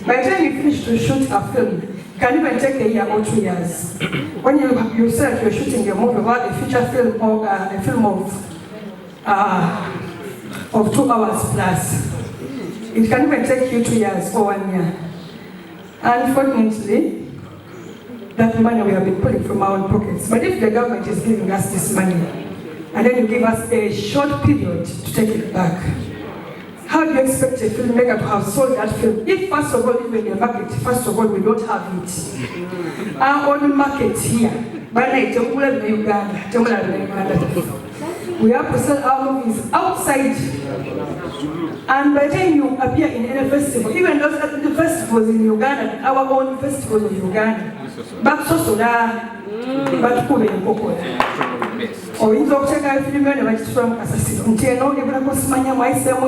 By the time you finish to shoot a film, it can even take a year or 2 years. When you say that you're shooting a movie about a feature film or a film of 2 hours plus, it can even take you 2 years or 1 year. Unfortunately, that money we have been pulling from our own pockets. But if the government is giving us this money, and then you give us a short period to take it back, how do you expect a filmmaker to have sold that film? If first of all, even the market, first of all, we don't have it. Our own market here, we have to sell our movies outside. And by the time you appear in any festival, even those at the festivals in Uganda, our own festivals in Uganda, back so but cool in or in the check film and I from Assassin. Until they will Mania, myself,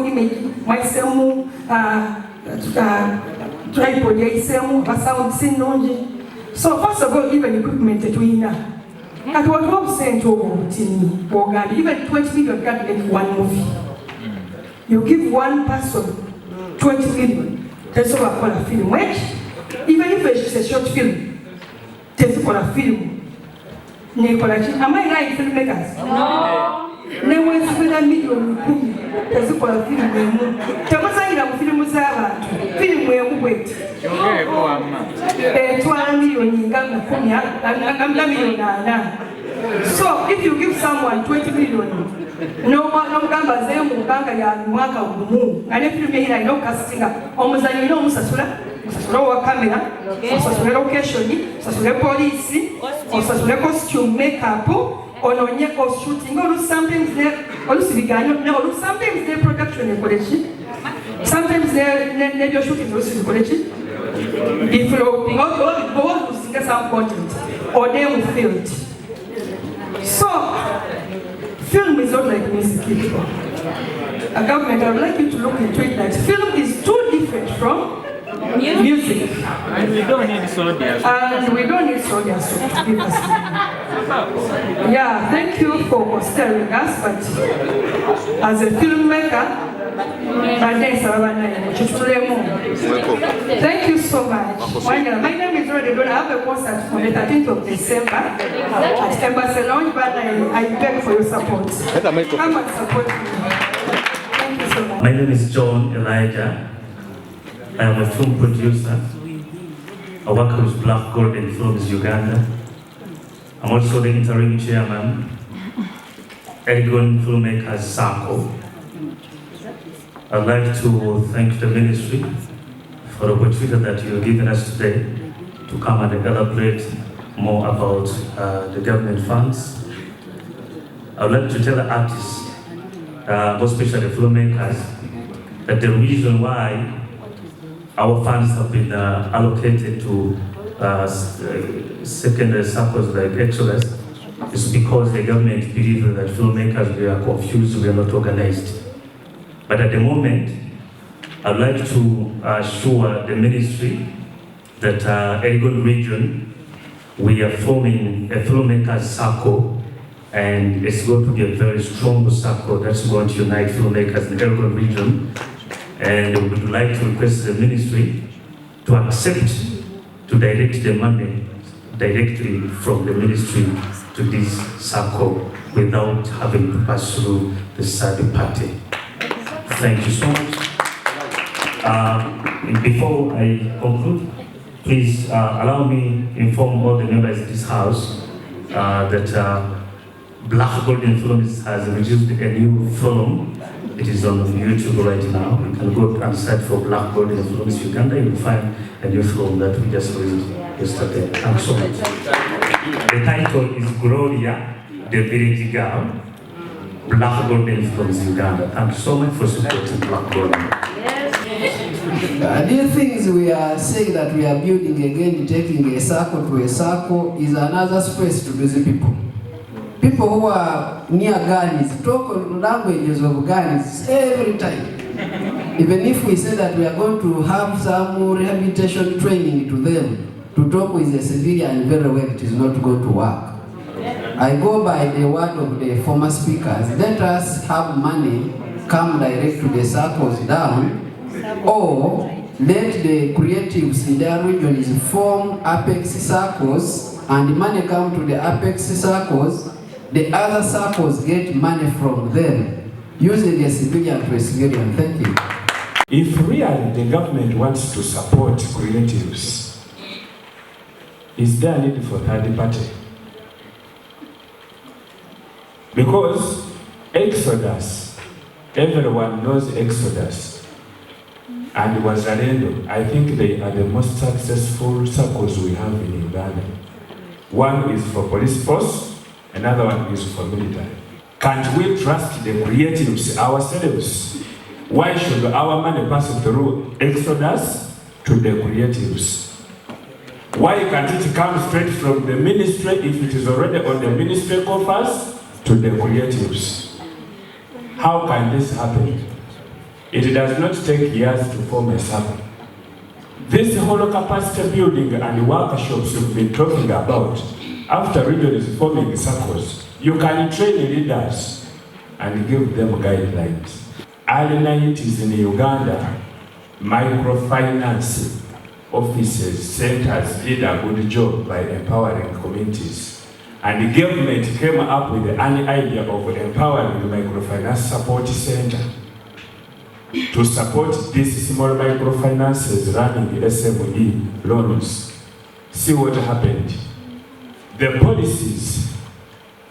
myself, tripod, sound synology. So, first of all, even equipment to win. At what Rob sent to Uganda, even 20 million can't make one movie. You give one person 20 million, that's what I call a film. Which, even if it's a short film, that's what a film. Am I right, filmmakers? No. No one is going to meet you. That's what a film. Tamasai film film where we wait. 12 million so if you give someone 20 million, no gamba zemu ganga ya mwaka ugumu, and if you make like no casting, almost like you know musasula camera, musasula location, musasula police, musasula costume makeup, or no nyeko shooting, or sometimes there, or sometimes there production in college, sometimes they're shooting in college. If you go to sing some content, or they will fail. So, film is not like music. A government, I would like you to look into it that film is too different from music. And we don't need soldiers. And we don't need soldiers to give us. Yeah, thank you for staring us, but as a filmmaker, thank you so much. My name is Roddy. I have a concert on the 13th of December at Embassy Lounge, but I beg for your support. Come and support me. Thank you so much. My name is John Elijah. I am a film producer. I work with Black Golden Films Uganda. I'm also the interim chairman, Edgon Filmmakers SACCO. I'd like to thank the ministry for the opportunity that you've given us today to come and elaborate more about the government funds. I would like to tell the artists, more especially filmmakers, that the reason why our funds have been allocated to secondary SACCOs like Excellence is because the government believes that filmmakers we are confused, we are not organized. But at the moment, I'd like to assure the ministry that Elgon region, we are forming a filmmakers SACCO, and it's going to be a very strong SACCO that's going to unite filmmakers in the Elgon region. And we would like to request the ministry to accept to direct the money directly from the ministry to this SACCO without having to pass through the third party. Thank you so much. Before I conclude, please allow me to inform all the members of this house that Black Golden Films has released a new film. It is on YouTube right now. You can go and search for Black Golden Films Uganda. You will find a new film that we just released yesterday. Thanks so much. The title is Gloria, the Village Girl. Black Golden Films Uganda. Thank you so much for supporting Black Golden. These things we are saying that we are building again, taking a SACCO to a SACCO is another space to visit people. People who are near Ghanis talk languages of Ghanis every time. Even if we say that we are going to have some rehabilitation training to them to talk with the civilian very well, it is not going to work. I go by the word of the former speakers. Let us have money come direct to the SACCOs down, or let the creatives in their regions form Apex SACCOs, and money come to the Apex SACCOs. The other SACCOs get money from them using a civilian to a civilian. Thank you. If really the government wants to support creatives, is there a need for third party? Because Exodus, everyone knows Exodus, and Wazalendo, I think they are the most successful circles we have in Uganda. One is for police force, another one is for military. Can't we trust the creatives ourselves? Why should our money pass through Exodus to the creatives? Why can't it come straight from the ministry if it is already on the ministry coffers to the creatives? How can this happen? It does not take years to form a SACCO. This whole capacity building and workshops we've been talking about, after regions forming SACCOs, you can train leaders and give them guidelines. Early 90s in Uganda, microfinance offices, centers did a good job by empowering communities. And the government came up with an idea of empowering the microfinance support center to support these small microfinances running SME loans. See what happened. The policies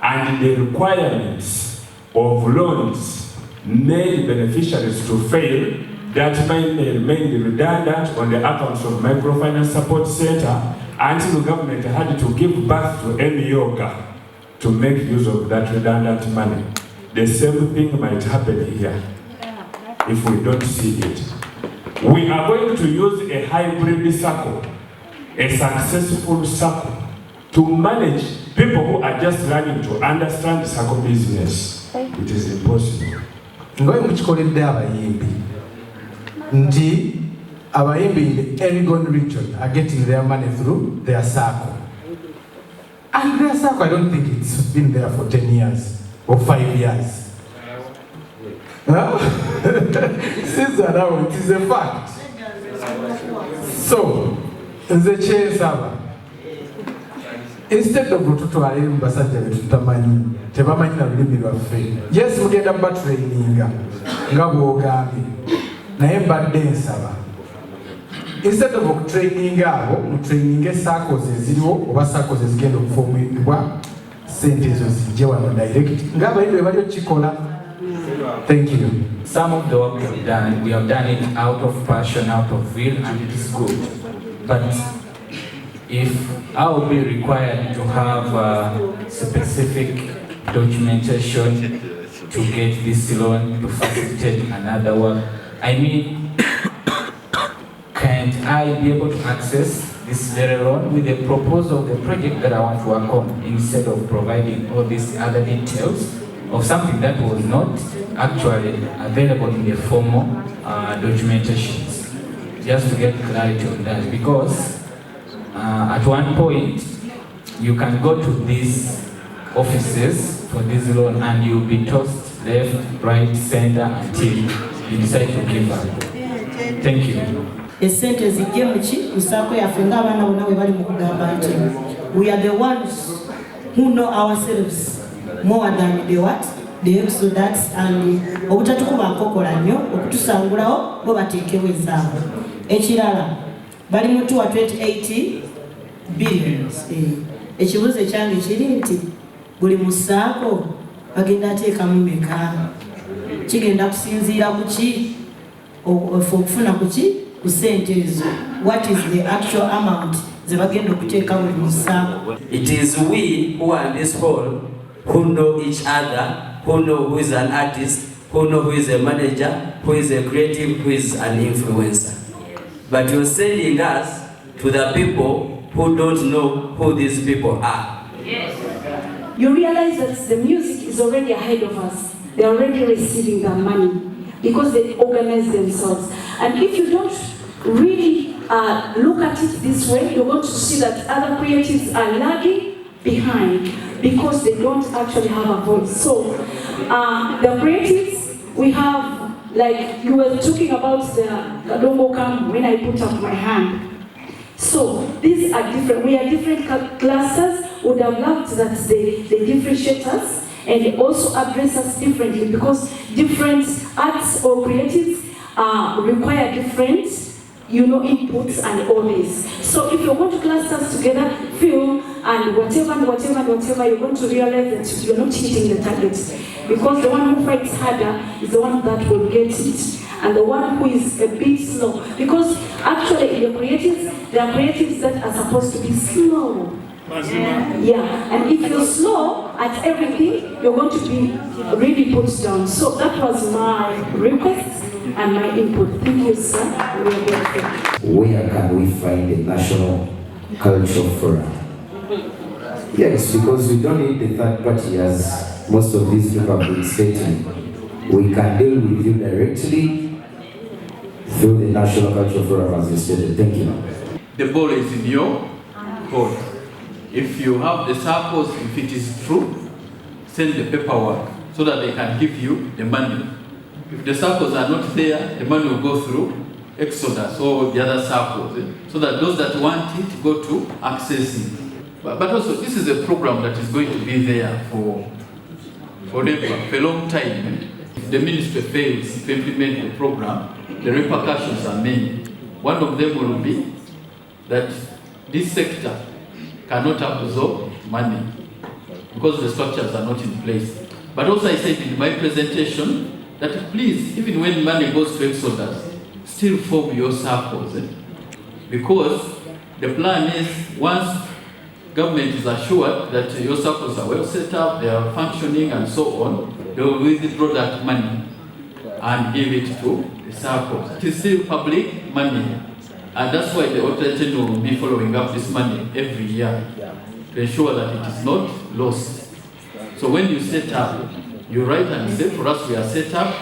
and the requirements of loans made beneficiaries to fail that may remain redundant on the accounts of microfinance support center until the government had to give birth to MYOGA to make use of that redundant money. The same thing might happen here if we don't see it. We are going to use a hybrid SACCO, a successful SACCO, to manage people who are just learning to understand SACCO business. It is impossible. Ngoye mukikoledde abayimbi nti abayimbi in the Elgon region are getting their money through their SACCO. And their SACCO, I don't think it's been there for 10 years or 5 years. Since now, it is a fact. So, the chair instead of tutwale mbasajja betutamanyi tebamanyi na lulimi lwaffe, yes mugenda batraininga nga bwogambye, naye mbadde nsaba instead of training abo mutraininge SACCOs eziriwo oba SACCOs ezigenda okufuumibwa sente ezo zijje wano direct ng'abayimbi bwe bali okikola. Thank you. Some of the work we have done it out of passion, out of will, and it is good. But if I will be required to have specific documentation to get this loan to facilitate another work, I mean, can't I be able to access this very loan with the proposal of the project that I want to work on instead of providing all these other details of something that was not actually available in the formal documentations? Just to get clarity on that, because at one point you can go to these offices for this loan and you'll be tossed left, right, center until you decide to give up. Thank you. Esente zijje muki kusako yaffe ng'abaana bonna bwe bali mu kugamba nti we are the ones who know ourselves more than the what? The Exodus, and obutatukuba nkokola nnyo okutusangulawo bo bateekewo ezaabwe. Ekirala bali mu 280 billions. Ekibuuzo ekyange kiri nti buli mu SACCO bagenda ateekamu meka? Kigenda kusinziira ku ki okufuna ku ki ku sente ezo? What is the actual amount ze bagenda okuteeka buli mu SACCO? It is we who are in this hall who know each other, who know who is an artist, who know who is a manager, who is a creative, who is an influencer. But you're sending us to the people who don't know who these people are. Yes. You realize that the music is already ahead of us. They're already receiving their money because they organize themselves. And if you don't really look at it this way, you're going to see that other creatives are lagging behind because they don't actually have a voice. So the creatives, we have like you were talking about the Kadongo camp when I put up my hand. So these are different. We are different clusters. Would have loved that they differentiate us and also address us differently, because different arts or creatives require different, inputs and all this. So if you're going to cluster us together, film and whatever, you're going to realize that you're not hitting the target, because the one who fights harder is the one that will get it, and the one who is a bit slow. Because actually in the creatives, there are creatives that are supposed to be slow. Yeah, and if you're slow at everything, you're going to be really put down. So that was my request and my input. Thank you, sir. Where can we find the National Cultural Forum? Yes, because we don't need the third party, as most of these people have been stating. We can deal with you directly through the National Cultural Forum, as you stated. Thank you. The ball is in your court. If you have the SACCOs, if it is true, send the paperwork so that they can give you the money. If the SACCOs are not there, the money will go through Exodus or the other SACCOs, so that those that want it go to access it. But also, this is a program that is going to be there for a long time. If the ministry fails to implement the program, the repercussions are many. One of them will be that this sector cannot absorb money because the structures are not in place. But also I said in my presentation that please, even when money goes to Exodus, still form your SACCOs. Because the plan is, once government is assured that your SACCOs are well set up, they are functioning and so on, they will withdraw that money and give it to the SACCOs. It is still public money. And that's why the Auditor General will be following up this money every year to ensure that it is not lost. So when you set up, you write and say, for us we are set up,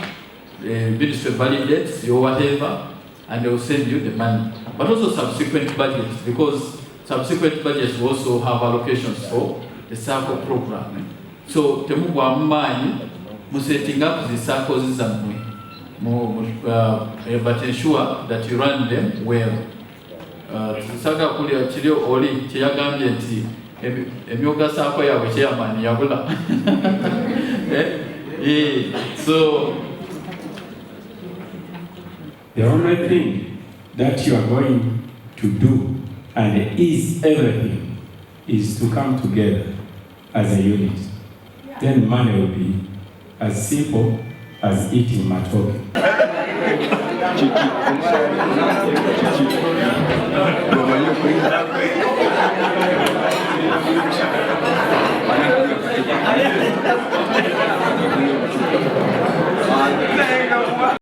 the ministry validates your whatever, and they will send you the money. But also subsequent budgets, because subsequent budgets will also have allocations for the SACCO program. So temugwa mmanyi mu setting up the SACCOs zamwe. But ensure that you run them well. Saka kulia chilio oli chiyagambye nti emyoga SACCO yawe chairman yabula. So the only thing that you are going to do, and is everything, is to come together as a unit. Then money will be as simple as eating matoke.